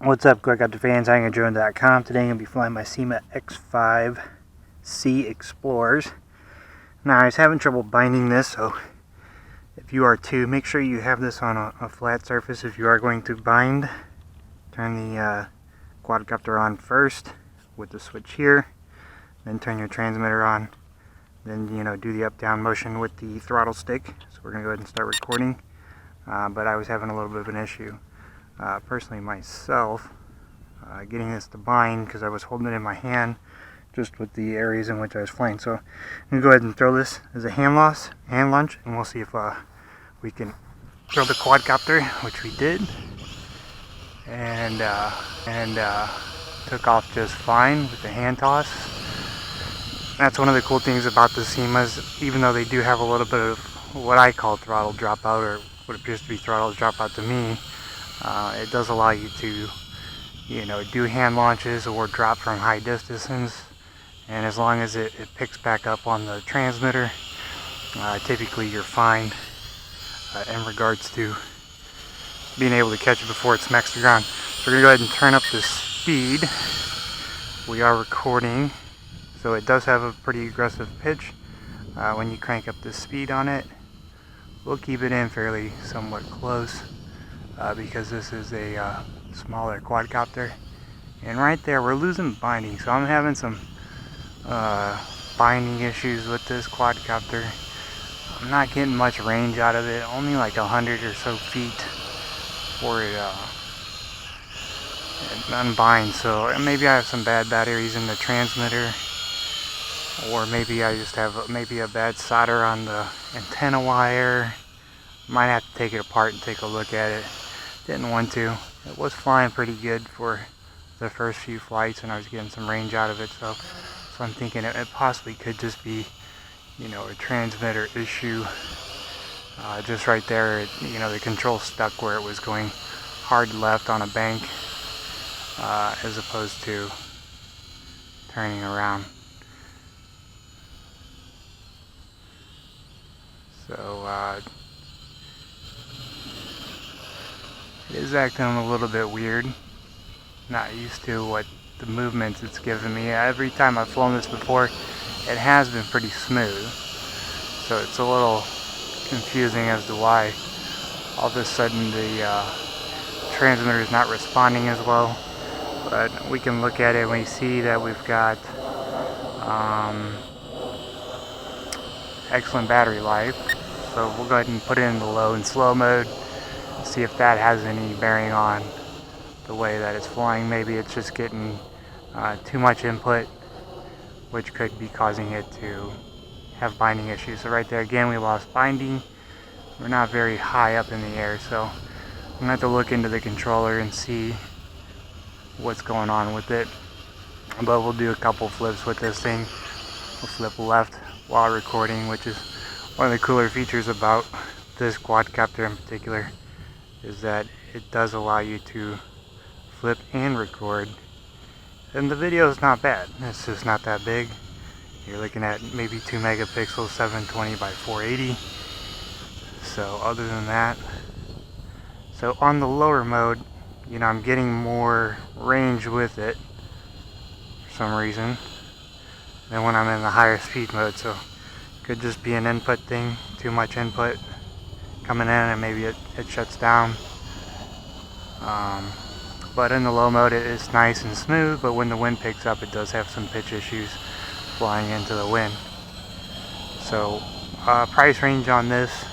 What's up, Quadcopter fans? Drone.com. Today I'm going to be flying my SYMA X5C Explorers. Now, I was having trouble binding this, so if you are too, make sure you have this on a flat surface if you are going to bind. Turn the quadcopter on first with the switch here, then turn your transmitter on, then do the up-down motion with the throttle stick. So we're going to go ahead and start recording, but I was having a little bit of an issue. Personally myself, getting this to bind because I was holding it in my hand just with the areas in which I was flying. So I'm going to go ahead and throw this as a hand launch, and we'll see if we can throw the quadcopter, which we did, and took off just fine with the hand toss. That's one of the cool things about the SYMAs, even though they do have a little bit of what I call throttle dropout, or what appears to be throttle dropout to me. It does allow you to, do hand launches or drop from high distances, and as long as it picks back up on the transmitter, typically you're fine in regards to being able to catch it before it smacks the ground. So we're going to go ahead and turn up the speed. We are recording, so it does have a pretty aggressive pitch. When you crank up the speed on it, we'll keep it in fairly somewhat close. Because this is a smaller quadcopter, and right there we're losing binding, so I'm having some binding issues with this quadcopter. I'm not getting much range out of it, only like 100 or so feet for it unbind. So maybe I have some bad batteries in the transmitter, or maybe I just have a bad solder on the antenna wire. Might have to take it apart and take a look at it. Didn't want to. It was flying pretty good for the first few flights, and I was getting some range out of it. So I'm thinking it possibly could just be, a transmitter issue. Just right there, the control stuck where it was going hard left on a bank, as opposed to turning around. So it is acting a little bit weird. Not used to what the movements it's given me. Every time I've flown this before, it has been pretty smooth. So it's a little confusing as to why all of a sudden the transmitter is not responding as well. But we can look at it and we see that we've got excellent battery life. So we'll go ahead and put it in the low and slow mode. See if that has any bearing on the way that it's flying. Maybe it's just getting too much input, which could be causing it to have binding issues. So right there again, we lost binding. We're not very high up in the air, so I'm gonna have to look into the controller and see what's going on with it. But we'll do a couple flips with this thing. We'll flip left while recording, which is one of the cooler features about this quadcopter in particular, is that it does allow you to flip and record, and the video is not bad. It's just not that big. You're looking at maybe 2 megapixels, 720 by 480. So other than that, so on the lower mode, I'm getting more range with it for some reason than when I'm in the higher speed mode. So it could just be an input thing, too much input coming in, and maybe it shuts down. But in the low mode it is nice and smooth, but when the wind picks up it does have some pitch issues flying into the wind. So price range on this,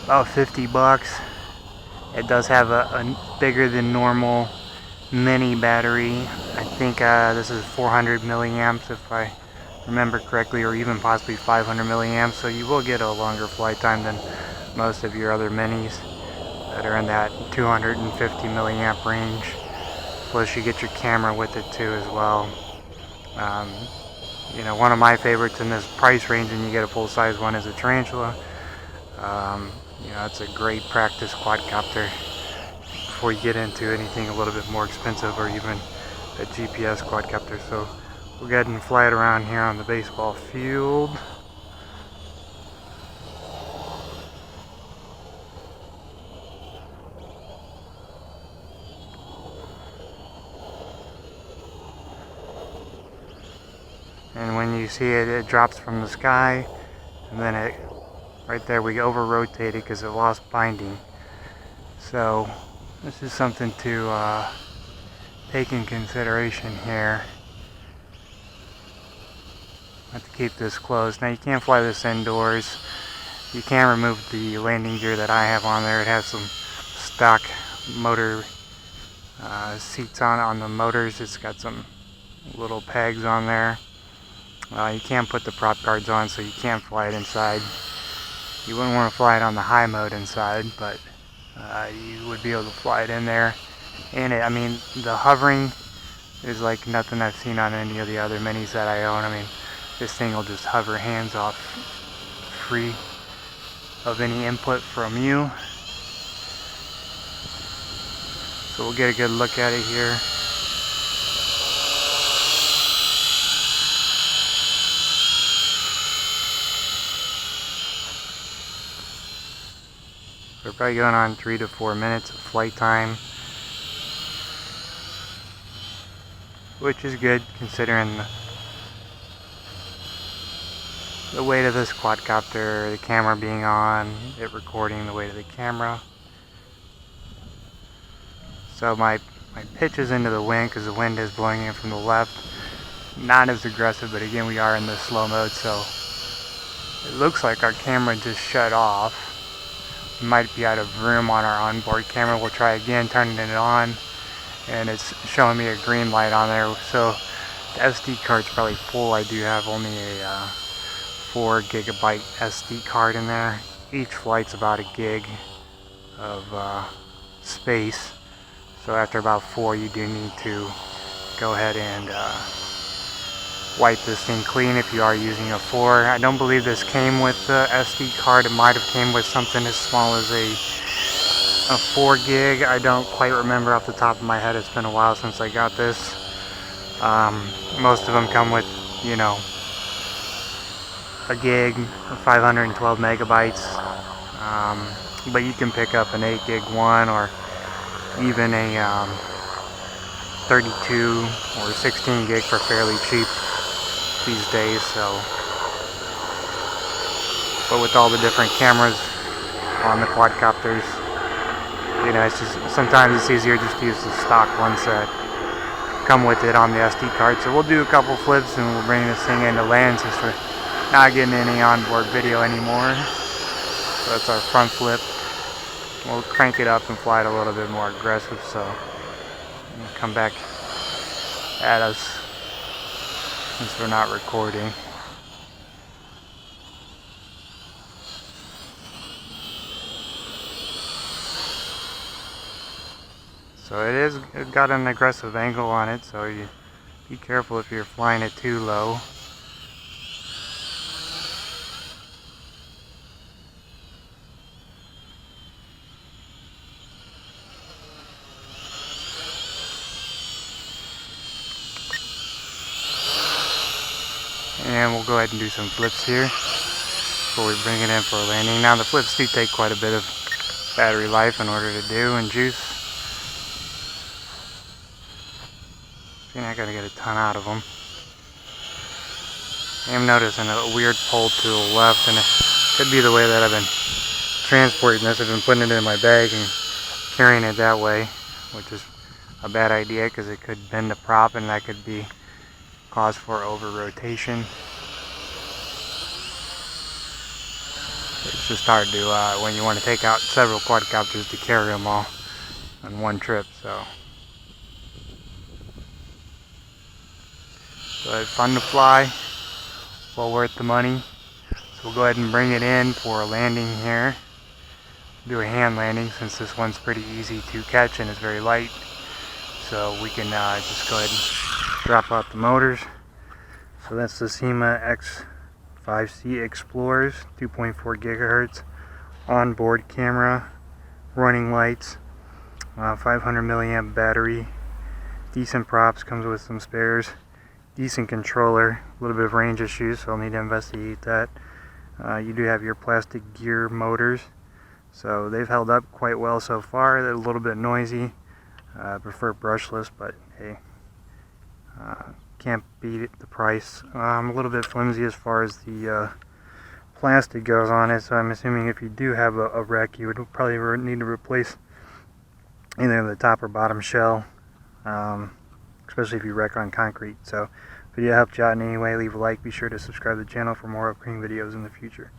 about $50. It does have a bigger than normal mini battery. I think this is 400 milliamps if I remember correctly, or even possibly 500 milliamps, so you will get a longer flight time than most of your other minis that are in that 250 milliamp range. Plus you get your camera with it too as well. One of my favorites in this price range, and you get a full-size one, is a Tarantula. It's a great practice quadcopter before you get into anything a little bit more expensive, or even a GPS quadcopter. So we'll go ahead and fly it around here on the baseball field. and when you see it, it drops from the sky, and then it right there we over rotate it because it lost binding. So this is something to take in consideration here. I have to keep this closed. Now you can't fly this indoors. You can remove the landing gear that I have on there. It has some stock motor seats on the motors. It's got some little pegs on there. You can't put the prop guards on, so you can't fly it inside. You wouldn't want to fly it on the high mode inside, but you would be able to fly it in there. And I mean, the hovering is like nothing I've seen on any of the other minis that I own. I mean, this thing will just hover hands off, free of any input from you. So we'll get a good look at it here. We're probably going on 3 to 4 minutes of flight time, which is good considering the weight of this quadcopter, the camera being on, it recording the weight of the camera. So my pitch is into the wind because the wind is blowing in from the left. Not as aggressive, but again we are in the slow mode, so it looks like our camera just shut off. We might be out of room on our onboard camera. We'll try again turning it on, and it's showing me a green light on there. So the SD card's probably full. I do have only a 4 gigabyte SD card in there. Each flight's about a gig of space. So after about 4, you do need to go ahead and wipe this thing clean if you are using a 4. I don't believe this came with the SD card. It might have came with something as small as a 4 gig. I don't quite remember off the top of my head. It's been a while since I got this. Most of them come with, you know, a gig or 512 megabytes. But you can pick up an 8 gig one, or even a 32 or 16 gig for fairly cheap these days. So, but with all the different cameras on the quadcopters, you know, it's just sometimes it's easier just to use the stock ones that come with it on the SD card. So we'll do a couple flips and we'll bring this thing into land since we're not getting any onboard video anymore. So that's our front flip. We'll crank it up and fly it a little bit more aggressive, so it'll come back at us since we're not recording. So it got an aggressive angle on it, so you be careful if you're flying it too low. And we'll go ahead and do some flips here before we bring it in for a landing. Now the flips do take quite a bit of battery life in order to do, and juice. You're not going to get a ton out of them. I'm noticing a weird pull to the left, and it could be the way that I've been transporting this. I've been putting it in my bag and carrying it that way, which is a bad idea because it could bend the prop, and that could be cause for over rotation. It's just hard to when you want to take out several quadcopters to carry them all on one trip. So it's fun to fly, well worth the money. So we'll go ahead and bring it in for a landing here. Do a hand landing since this one's pretty easy to catch and it's very light. So we can just go ahead and drop out the motors. So that's the SYMA X5C Explorers, 2.4 gigahertz, onboard camera, running lights, 500 milliamp battery, decent props, comes with some spares, decent controller, a little bit of range issues, so I'll need to investigate that. You do have your plastic gear motors, so they've held up quite well so far. They're a little bit noisy. I prefer brushless, but hey, can't beat the price. A little bit flimsy as far as the plastic goes on it, so I'm assuming if you do have a wreck, you would probably need to replace either the top or bottom shell, especially if you wreck on concrete. So if the video helped you out in any way, leave a like, be sure to subscribe to the channel for more upcoming videos in the future.